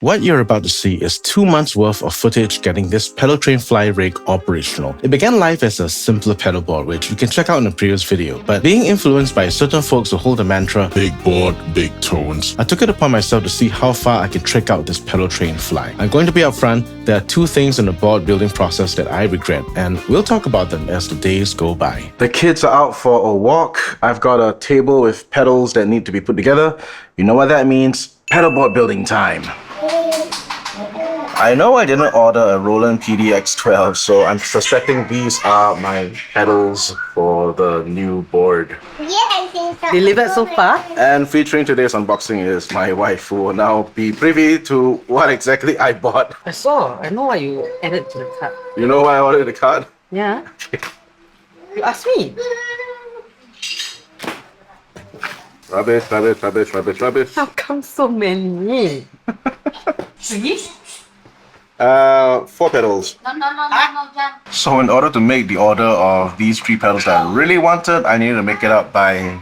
What you're about to see is 2 months worth of footage getting this pedal train fly rig operational. It began life as a simpler pedal board, which you can check out in a previous video, but being influenced by certain folks who hold the mantra, big board, big tones, I took it upon myself to see how far I can trick out this pedal train fly. I'm going to be upfront, there are 2 things in the board building process that I regret, and we'll talk about them as the days go by. The kids are out for a walk. I've got a table with pedals that need to be put together. You know what that means? Pedalboard building time. I know I didn't order a Roland PDX12, so I'm suspecting these are my pedals for the new board. Delivered so far? And featuring today's unboxing is my wife, who will now be privy to what exactly I bought. I know what you added to the cart. You know why I ordered the card? Yeah. You asked me. Rubbish, rubbish, rubbish, rubbish, rubbish. How come so many? 3? 4 pedals. So in order to make the order of these 3 pedals that I really wanted, I needed to make it up by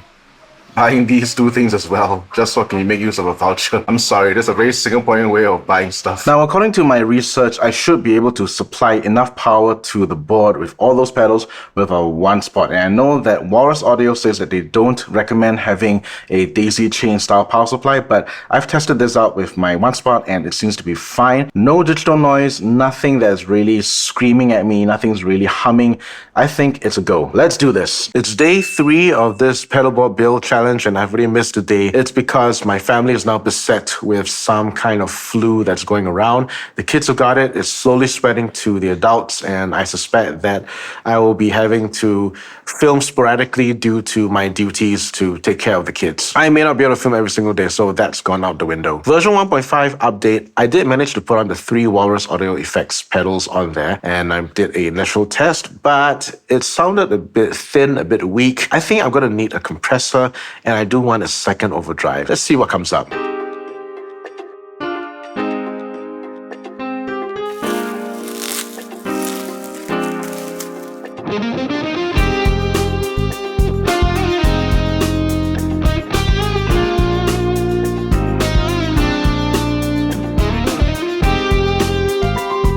buying these 2 things as well, just so I can make use of a voucher. I'm sorry, that's a very Singaporean way of buying stuff. Now, according to my research, I should be able to supply enough power to the board with all those pedals with a 1 spot. And I know that Walrus Audio says that they don't recommend having a daisy chain style power supply, but I've tested this out with my 1 spot and it seems to be fine. No digital noise, nothing that's really screaming at me, nothing's really humming. I think it's a go. Let's do this. It's day 3 of this pedalboard build challenge, and I've already missed a day. It's because my family is now beset with some kind of flu that's going around. The kids have got it. It's slowly spreading to the adults, and I suspect that I will be having to film sporadically due to my duties to take care of the kids. I may not be able to film every single day, so that's gone out the window. Version 1.5 update, I did manage to put on the 3 Walrus Audio Effects pedals on there, and I did an initial test, but it sounded a bit thin, a bit weak. I think I'm gonna need a compressor, and I do want a second overdrive. Let's see what comes up.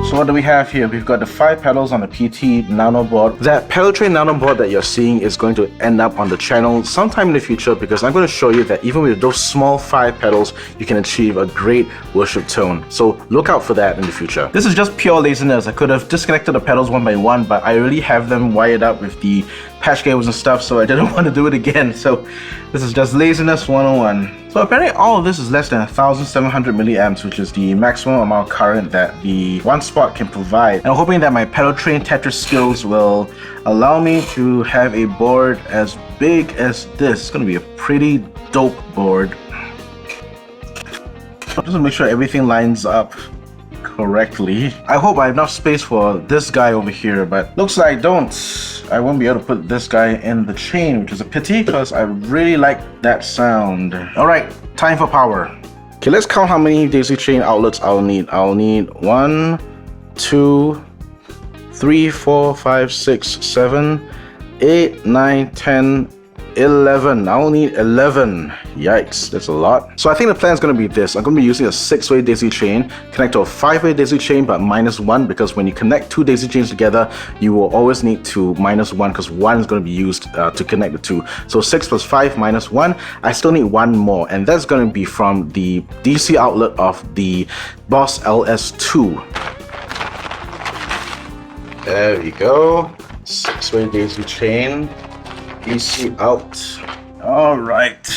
So what do we have here? We've got the 5 pedals on the PT Nano board. That pedal train Nano board that you're seeing is going to end up on the channel sometime in the future, because I'm going to show you that even with those small 5 pedals, you can achieve a great worship tone. So look out for that in the future. This is just pure laziness. I could have disconnected the pedals one by one, but I already have them wired up with the patch cables and stuff, so I didn't want to do it again. So this is just laziness 101. So apparently all of this is less than 1,700 milliamps, which is the maximum amount of current that the 1 spot can provide. And I'm hoping that my pedal train Tetris skills will allow me to have a board as big as this. It's going to be a pretty dope board. Just to make sure everything lines up correctly. I hope I have enough space for this guy over here, but looks like I don't. I won't be able to put this guy in the chain, which is a pity because I really like that sound. Alright, time for power. Okay, let's count how many daisy chain outlets I'll need. I'll need 1, 2, 3, 4, 5, 6, 7, 8, 9, 10, 11. I'll need 11. Yikes, that's a lot. So I think the plan is going to be this. I'm going to be using a 6-way daisy chain, connect to a 5-way daisy chain, but -1, because when you connect 2 daisy chains together, you will always need to -1, because 1 is going to be used to connect the 2. So 6 plus 5 minus 1, I still need 1 more, and that's going to be from the DC outlet of the Boss LS2. There we go. 6-way daisy chain. DC out. Alright.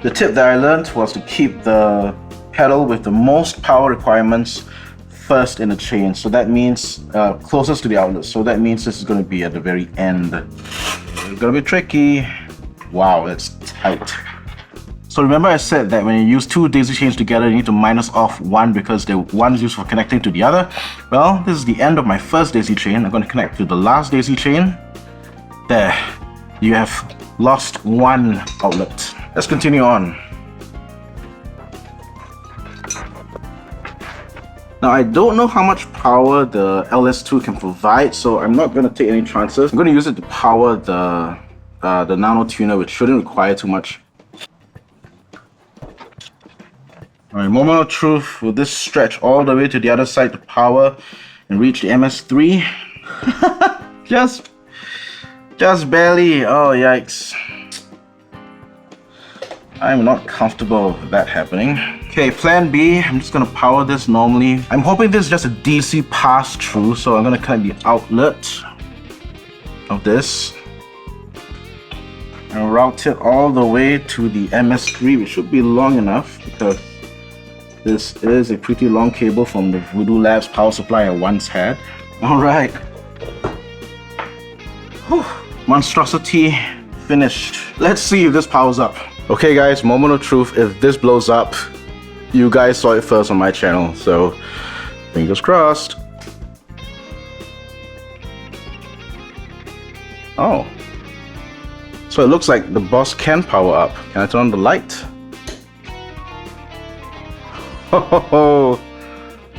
The tip that I learned was to keep the pedal with the most power requirements first in the chain. So that means closest to the outlet. So that means this is going to be at the very end. It's going to be tricky. Wow, that's tight. So remember I said that when you use 2 daisy chains together, you need to minus off 1 because the 1 is used for connecting to the other. Well, this is the end of my first daisy chain. I'm going to connect to the last daisy chain. There. You have lost 1 outlet. Let's continue on. Now I don't know how much power the LS2 can provide, so I'm not going to take any chances. I'm going to use it to power the Nano tuner, which shouldn't require too much. Alright, moment of truth. Will this stretch all the way to the other side to power and reach the MS-3? just barely. Oh, yikes. I'm not comfortable with that happening. Okay, plan B, I'm just gonna power this normally. I'm hoping this is just a DC pass-through, so I'm gonna connect the outlet of this and route it all the way to the MS-3, which should be long enough because this is a pretty long cable from the Voodoo Labs power supply I once had. Alright. Monstrosity finished. Let's see if this powers up. Okay guys, moment of truth. If this blows up, you guys saw it first on my channel, so fingers crossed. Oh. So it looks like the boss can power up. Can I turn on the light? Ho ho ho!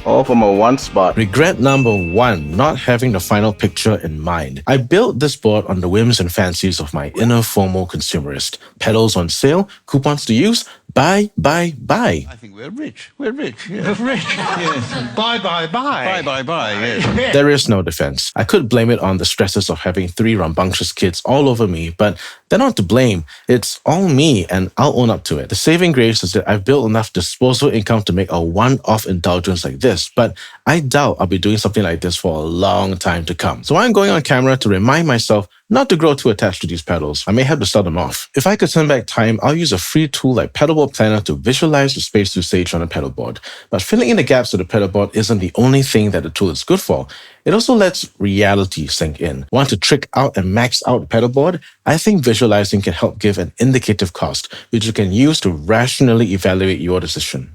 All from a one spot. Regret number 1, not having the final picture in mind. I built this board on the whims and fancies of my inner FOMO consumerist. Pedals on sale, coupons to use, buy, buy, buy. I think we're rich. We're rich. Yeah. We're rich. Yes. Buy, buy, buy. Buy, buy, buy. Yes. There is no defense. I could blame it on the stresses of having 3 rambunctious kids all over me, but they're not to blame. It's all me, and I'll own up to it. The saving grace is that I've built enough disposable income to make a one-off indulgence like this, but I doubt I'll be doing something like this for a long time to come. So I'm going on camera to remind myself not to grow too attached to these pedals. I may have to sell them off. If I could turn back time, I'll use a free tool like Pedalboard Planner to visualize the space usage on a pedal board. But filling in the gaps of the pedal board isn't the only thing that the tool is good for. It also lets reality sink in. Want to trick out and max out the pedal board? I think visualizing can help give an indicative cost, which you can use to rationally evaluate your decision.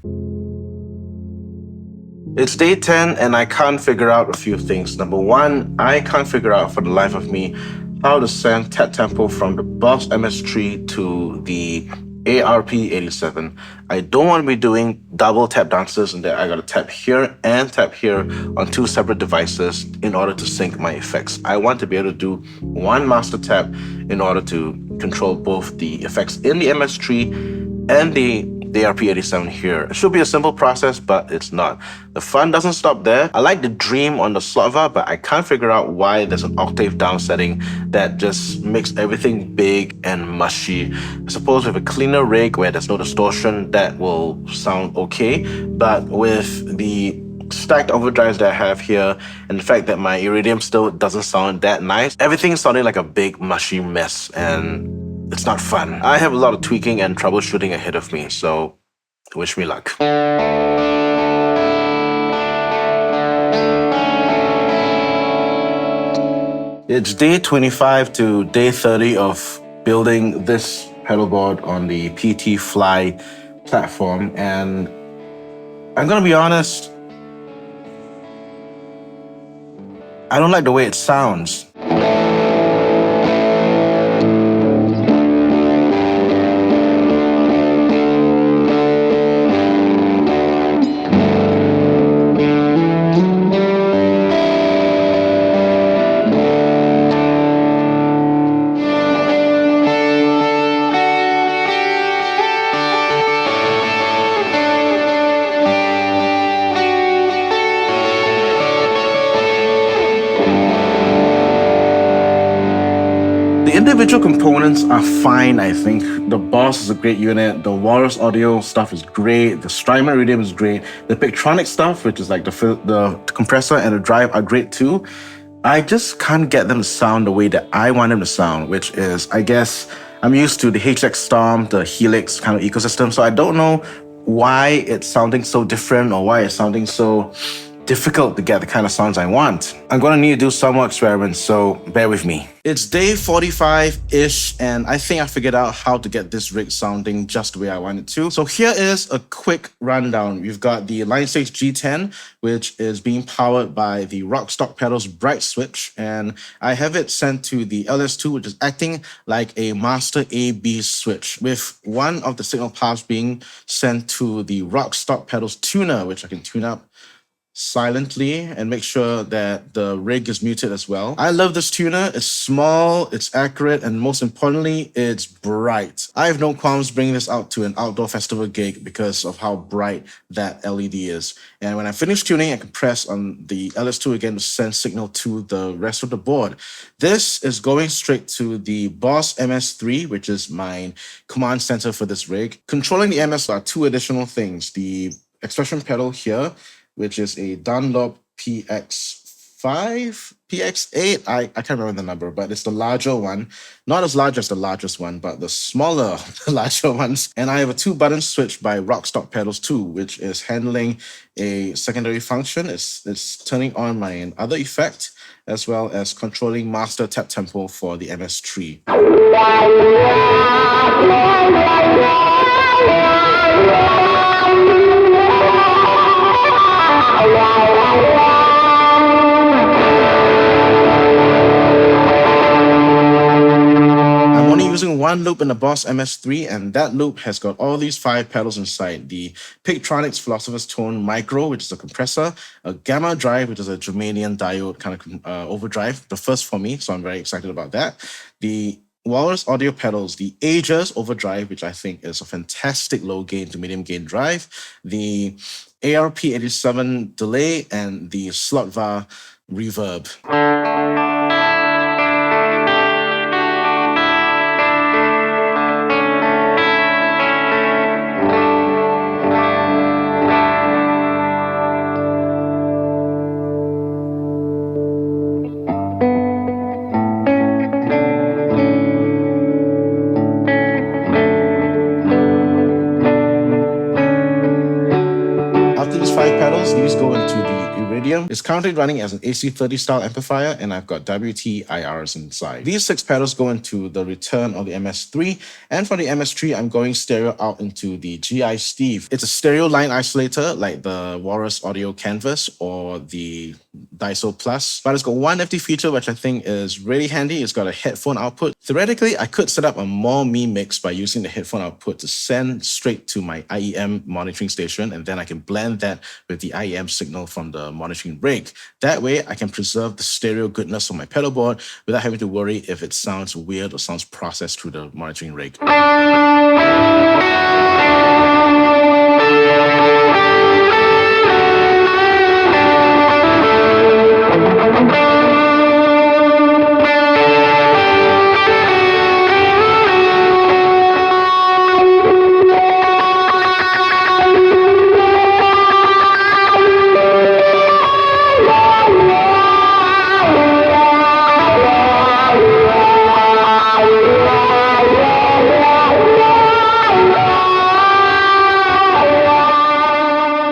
It's day 10 and I can't figure out a few things. Number 1, I can't figure out for the life of me how to send tap tempo from the Boss MS-3 to the ARP87. I don't want to be doing double tap dances and that I gotta tap here and tap here on 2 separate devices in order to sync my effects. I want to be able to do one master tap in order to control both the effects in the MS-3 and the ARP87 here. It should be a simple process, but it's not. The fun doesn't stop there. I like the Dream on the slot var, but I can't figure out why there's an octave down setting that just makes everything big and mushy. I suppose with a cleaner rig where there's no distortion, that will sound okay, but with the stacked overdrives that I have here and the fact that my Iridium still doesn't sound that nice, everything's sounding like a big mushy mess and it's not fun. I have a lot of tweaking and troubleshooting ahead of me, so wish me luck. It's day 25 to day 30 of building this pedalboard on the PT Fly platform, and I'm gonna be honest, I don't like the way it sounds. Individual components are fine, I think. The Boss is a great unit. The Walrus audio stuff is great. The Strymon Iridium is great. The Pictronic stuff, which is like the compressor and the drive, are great too. I just can't get them to sound the way that I want them to sound, which is, I guess, I'm used to the HX Storm, the Helix kind of ecosystem, so I don't know why it's sounding so different or why it's sounding so difficult to get the kind of sounds I want. I'm gonna need to do some more experiments, so bear with me. It's day 45-ish, and I think I figured out how to get this rig sounding just the way I want it to. So here is a quick rundown. We've got the Line 6 G10, which is being powered by the Rockstock Pedals Bright Switch, and I have it sent to the LS2, which is acting like a master A-B switch, with one of the signal paths being sent to the Rockstock Pedals tuner, which I can tune up silently and make sure that the rig is muted as well. I love this tuner. It's small, it's accurate, and most importantly, it's bright. I have no qualms bringing this out to an outdoor festival gig because of how bright that LED is. And when I finish tuning, I can press on the LS2 again to send signal to the rest of the board. This is going straight to the Boss MS-3, which is my command center for this rig. Controlling the MS are two additional things. The expression pedal here, which is a Dunlop PX5, PX8, I can't remember the number, but it's the larger one. Not as large as the largest one, but the smaller, the larger ones. And I have a 2-button switch by Rockstock Pedals 2, which is handling a secondary function. It's turning on my other effect, as well as controlling master tap tempo for the MS-3. I'm only using one loop in the Boss MS-3, and that loop has got all these 5 pedals inside. The Pigtronics Philosopher's Tone Micro, which is a compressor, a Gamma Drive, which is a Germanium diode kind of overdrive, the first for me, so I'm very excited about that. The Walrus audio pedals, the Aegis overdrive, which I think is a fantastic low gain to medium gain drive, the ARP87 delay, and the Slotvar reverb. These go into the Iridium. It's currently running as an AC30 style amplifier, and I've got WT-IRs inside. These 6 pedals go into the return of the MS-3, and for the MS-3, I'm going stereo out into the GI Steve. It's a stereo line isolator like the Walrus Audio Canvas or the Daiso Plus, but it's got one nifty feature which I think is really handy. It's got a headphone output. Theoretically, I could set up a more me mix by using the headphone output to send straight to my IEM monitoring station, and then I can blend that with the IEM signal from the monitoring rig. That way, I can preserve the stereo goodness of my pedalboard without having to worry if it sounds weird or sounds processed through the monitoring rig.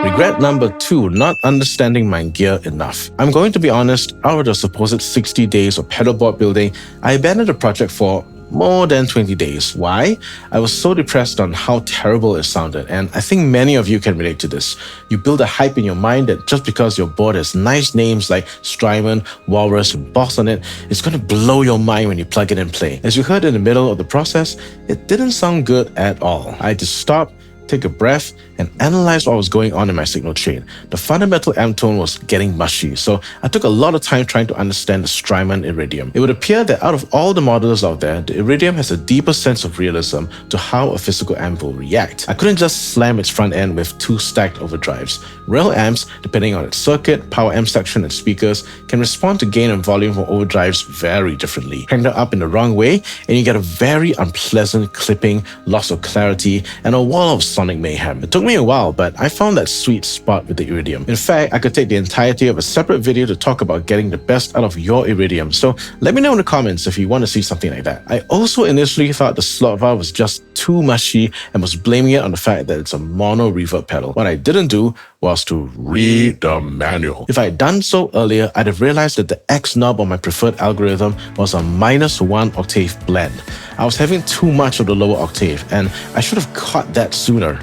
Regret number 2, not understanding my gear enough. I'm going to be honest, out of the supposed 60 days of pedalboard building, I abandoned the project for more than 20 days. Why? I was so depressed on how terrible it sounded, and I think many of you can relate to this. You build a hype in your mind that just because your board has nice names like Strymon, Walrus, and Boss on it, it's going to blow your mind when you plug it and play. As you heard in the middle of the process, it didn't sound good at all. I had to stop, take a breath, and analyze what was going on in my signal chain. The fundamental amp tone was getting mushy, so I took a lot of time trying to understand the Strymon Iridium. It would appear that out of all the models out there, the Iridium has a deeper sense of realism to how a physical amp will react. I couldn't just slam its front end with 2 stacked overdrives. Real amps, depending on its circuit, power amp section, and speakers, can respond to gain and volume from overdrives very differently. Crank them up in the wrong way, and you get a very unpleasant clipping, loss of clarity, and a wall of sonic mayhem. It took me a while, but I found that sweet spot with the Iridium. In fact, I could take the entirety of a separate video to talk about getting the best out of your Iridium, so let me know in the comments if you want to see something like that. I also initially thought the Slotvar was just too mushy and was blaming it on the fact that it's a mono reverb pedal. What I didn't do was to read the manual. If I had done so earlier, I'd have realized that the X knob on my preferred algorithm was a -1 octave blend. I was having too much of the lower octave, and I should have caught that sooner.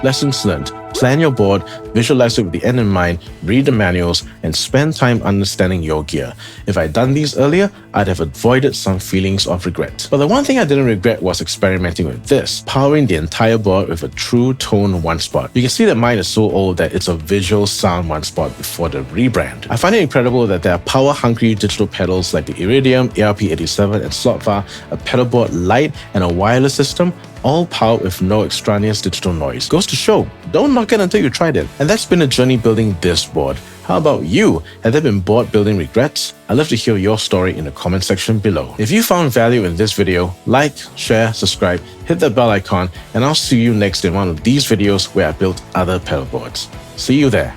Lessons learned. Plan your board, visualize it with the end in mind, read the manuals, and spend time understanding your gear. If I'd done these earlier, I'd have avoided some feelings of regret. But the one thing I didn't regret was experimenting with this, powering the entire board with a true tone one spot. You can see that mine is so old that it's a visual sound one spot before the rebrand. I find it incredible that there are power-hungry digital pedals like the Iridium, ARP87, and Slotvar, a pedalboard light, and a wireless system, all powered with no extraneous digital noise. Goes to show, don't knock it until you tried it. And that's been a journey building this board. How about you? Have there been board building regrets? I'd love to hear your story in the comment section below. If you found value in this video, like, share, subscribe, hit the bell icon, and I'll see you next in one of these videos where I build other pedal boards. See you there.